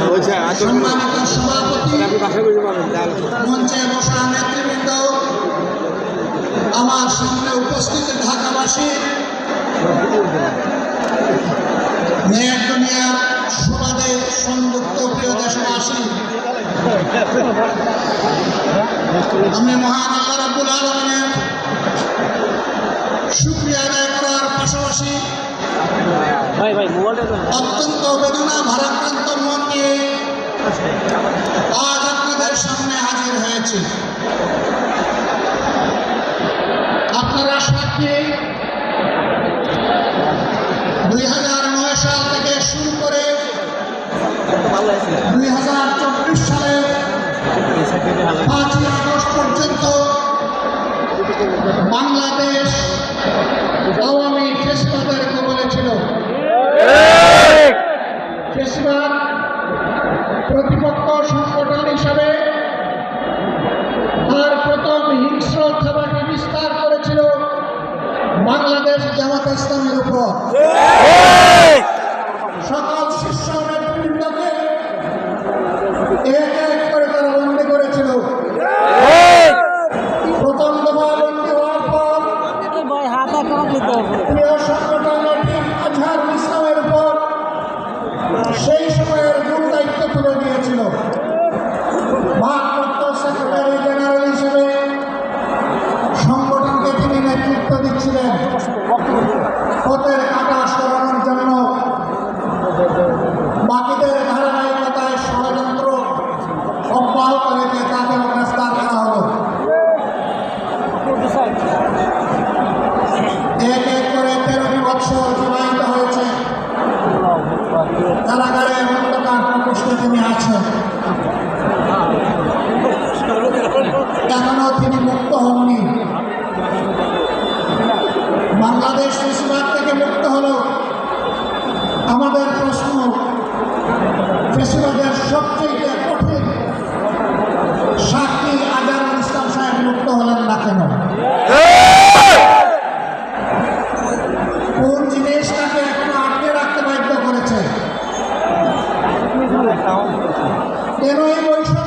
সম্মানিত সভাপতি, মঞ্চে বসা নেতৃবৃন্দ, আমার সামনে উপস্থিত ঢাকাবাসী, মেয়ের দুনিয়ার সুবাদে সংযুক্ত প্রিয় দেশবাসী, আমি মহান আল্লাহ রাব্বুল আলামিনের শুকরিয়া আদায় করার পাশাপাশি অত্যন্ত বেদনা ভারাক্রান্ত মন নিয়ে আজ আপনাদের সামনে হাজির হয়েছি। আপনারা সাক্ষী, 2009 সাল থেকে শুরু করে 2024 সালের 5ই আগস্ট পর্যন্ত বাংলাদেশ আওয়ামী ফ্যাসিবাদের কবলে ছিল। ফ্যাসিবাদ প্রতিপক্ষ সংগঠন হিসাবে তার প্রথম হিংস্র থাবাটি বিস্তার করেছিল বাংলাদেশ জামাত ইসলামের উপর। সকল শীর্ষ নেতৃবৃন্দকে এক এক করে তারা বন্দী করেছিল। প্রথম দফা বন্দী হওয়ার পর প্রিয় সংগঠন আজহার ইসলামের উপর সেই সময়ের গুরু দায়িত্ব তুলে দিয়েছিল। ভারপ্রাপ্ত সেক্রেটারি জেনারেল হিসেবে সংগঠনকে তিনি নেতৃত্ব দিচ্ছিলেন। পথের কাঁটা সরানোর জন্য বাকিদের ধারাবাহিকতায় ষড়যন্ত্র অব্যাহত রেখে তাদের গ্রেফতার করা হল। এক এক করে 13টি বৎসর অতিবাহিত হয়েছে। কারাগারে অন্ধকার প্রকোষ্ঠে তিনি আছেন। এখনো তিনি মুক্ত হননি। বাংলাদেশ ফ্যাসিবাদ থেকে মুক্ত হলো। আমাদের প্রশ্ন, ফ্যাসিবাদের সবচেয়ে কঠিন সাক্ষী আজহারুল ইসলাম সাহেব মুক্ত হলেন না কেন? কোন জিনিস তাকে এখনো আটকে রাখতে বাধ্য করেছে? কেন এই বৈষম্য